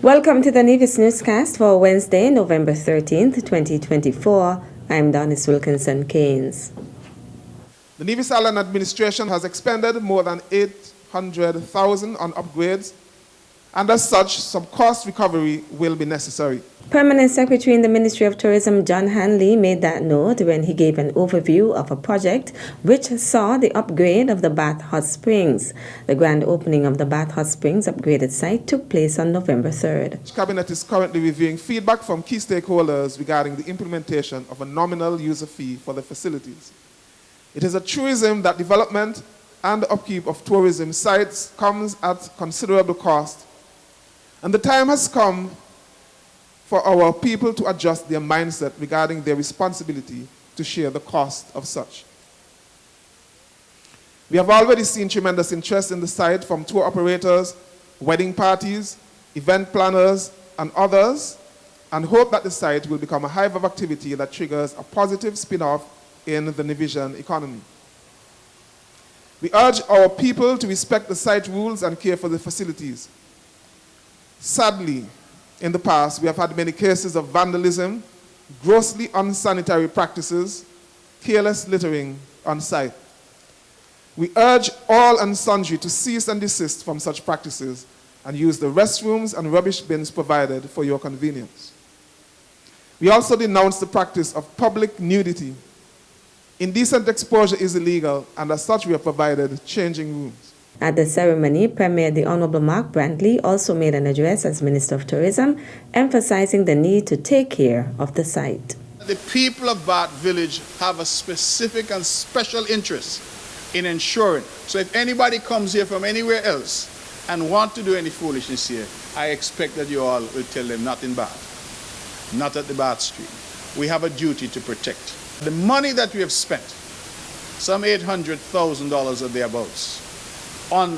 Welcome to the Nevis Newscast for Wednesday, November 13th, 2024. I'm Donis Wilkinson-Keynes. The Nevis Island administration has expended more than $800,000 on upgrades, and as such, some cost recovery will be necessary. Permanent Secretary in the Ministry of Tourism, John Hanley, made that note when he gave an overview of a project which saw the upgrade of the Bath Hot Springs. The grand opening of the Bath Hot Springs upgraded site took place on November 3rd. The Cabinet is currently reviewing feedback from key stakeholders regarding the implementation of a nominal user fee for the facilities. It is a truism that development and upkeep of tourism sites comes at considerable cost, and the time has come for our people to adjust their mindset regarding their responsibility to share the cost of such. We have already seen tremendous interest in the site from tour operators, wedding parties, event planners, and others, and hope that the site will become a hive of activity that triggers a positive spin-off in the Nevisian economy. We urge our people to respect the site rules and care for the facilities. Sadly, in the past, we have had many cases of vandalism, grossly unsanitary practices, careless littering on site. We urge all and sundry to cease and desist from such practices and use the restrooms and rubbish bins provided for your convenience. We also denounce the practice of public nudity. Indecent exposure is illegal, and as such we have provided changing rooms. At the ceremony, Premier the Honorable Mark Brantley also made an address as Minister of Tourism, emphasizing the need to take care of the site. The people of Bath Village have a specific and special interest in ensuring. So if anybody comes here from anywhere else and want to do any foolishness here, I expect that you all will tell them not in Bath, not at the Bath Street. We have a duty to protect. The money that we have spent, some $800,000 or thereabouts, on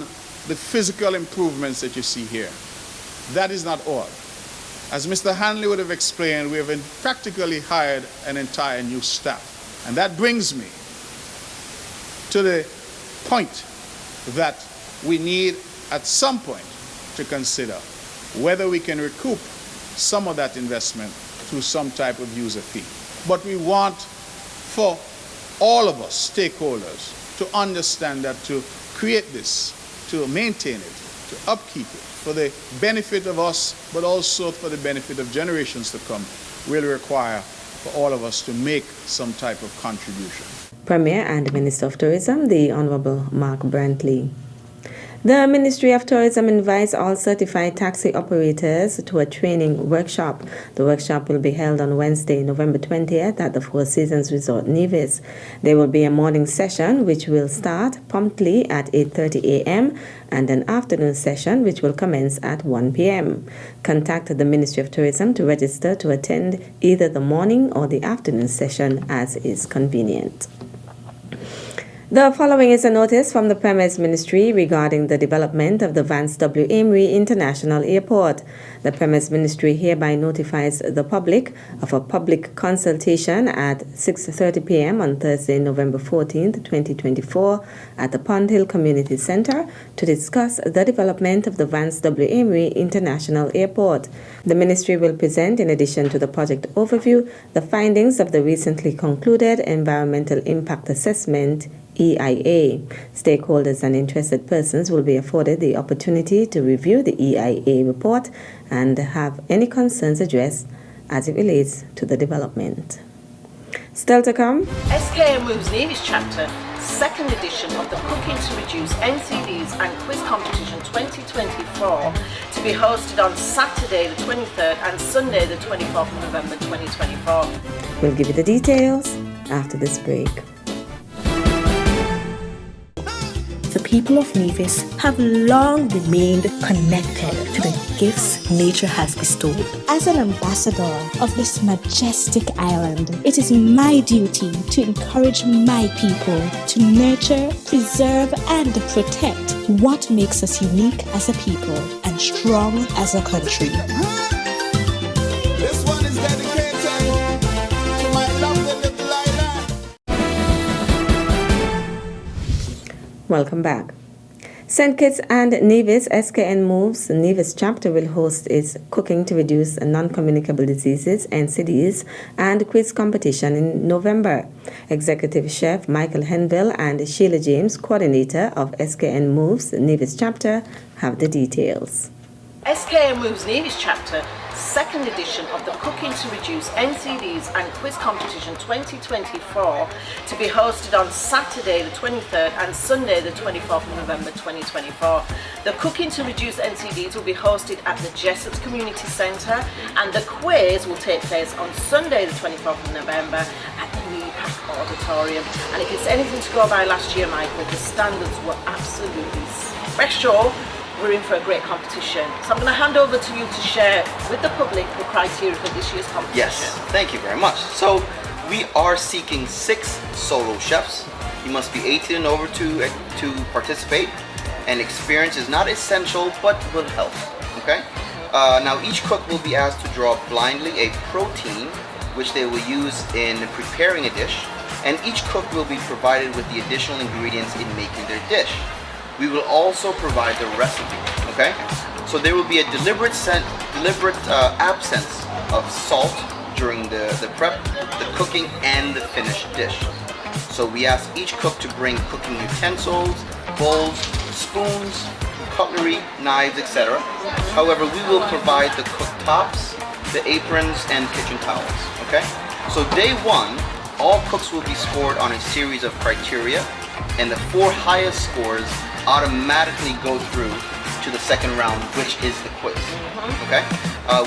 the physical improvements that you see here. That is not all. As Mr. Hanley would have explained, we have practically hired an entire new staff. And that brings me to the point that we need at some point to consider whether we can recoup some of that investment through some type of user fee. But we want for all of us stakeholders to understand that to create this, to maintain it, to upkeep it, for the benefit of us, but also for the benefit of generations to come, will require for all of us to make some type of contribution. Premier and Minister of Tourism, the Honorable Mark Brantley. The Ministry of Tourism invites all certified taxi operators to a training workshop. The workshop will be held on Wednesday, November 20th at the Four Seasons Resort Nevis. There will be a morning session which will start promptly at 8:30 a.m. and an afternoon session which will commence at 1 p.m. Contact the Ministry of Tourism to register to attend either the morning or the afternoon session as is convenient. The following is a notice from the Premier's Ministry regarding the development of the Vance W. Amory International Airport. The Premier's Ministry hereby notifies the public of a public consultation at 6:30 p.m. on Thursday, November 14th, 2024 at the Pond Hill Community Center to discuss the development of the Vance W. Amory International Airport. The Ministry will present, in addition to the project overview, the findings of the recently concluded Environmental Impact Assessment EIA. Stakeholders and interested persons will be afforded the opportunity to review the EIA report and have any concerns addressed as it relates to the development. Still to come, SKM Moves Nevis chapter, second edition of the Cooking to Reduce NCDs and Quiz Competition 2024 to be hosted on Saturday the 23rd and Sunday the 24th of November 2024. we'll give you the details after this break. The people of Nevis have long remained connected to the gifts nature has bestowed. As an ambassador of this majestic island, it is my duty to encourage my people to nurture, preserve, and protect what makes us unique as a people and strong as a country. This one is dedicated to my lovely little island. Welcome back. St. Kitts and Nevis SKN Moves Nevis chapter will host its Cooking to Reduce Non-Communicable Diseases NCDs and quiz competition in November. Executive Chef Michael Henville and Sheila James, coordinator of SKN Moves Nevis chapter, have the details. SKN Moves Nevis chapter, second edition of the Cooking to Reduce NCDs and Quiz Competition 2024 to be hosted on Saturday the 23rd and Sunday the 24th of November 2024. The Cooking to Reduce NCDs will be hosted at the Jessops Community Centre and the quiz will take place on Sunday the 24th of November at the Park Auditorium. And if it's anything to go by last year, Michael, the standards were absolutely special. We're in for a great competition. So I'm going to hand over to you to share with the public the criteria for this year's competition. Yes, thank you very much. So we are seeking 6 solo chefs. You must be 18 and over to participate, and experience is not essential but will help. Okay. Now each cook will be asked to draw blindly a protein which they will use in preparing a dish, and each cook will be provided with the additional ingredients in making their dish. We will also provide the recipe, okay? So there will be a deliberate absence of salt during the prep, the cooking, and the finished dish. So we ask each cook to bring cooking utensils, bowls, spoons, cutlery, knives, etc. However, we will provide the cooktops, the aprons, and kitchen towels, okay? So day 1, all cooks will be scored on a series of criteria, and the 4 highest scores automatically go through to the second round, which is the quiz. Okay?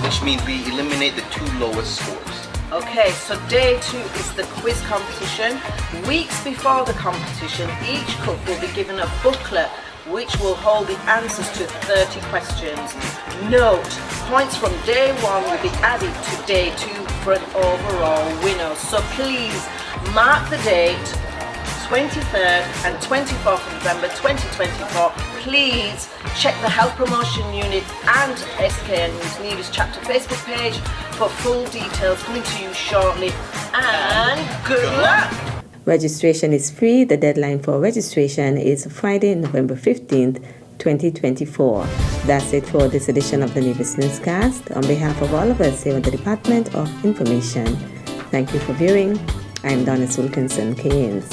Which means we eliminate the 2 lowest scores. Okay, so day 2 is the quiz competition. Weeks before the competition, each cook will be given a booklet which will hold the answers to 30 questions. Note, points from day 1 will be added to day 2 for an overall winner. So please mark the date, 23rd and 24th of November 2024. Please check the Health Promotion Unit and SKN News Nevis chapter Facebook page for full details coming to you shortly. And good luck! Registration is free. The deadline for registration is Friday, November 15th, 2024. That's it for this edition of the Nevis Newscast. On behalf of all of us here at the Department of Information, thank you for viewing. I'm Donna Wilkinson Keynes.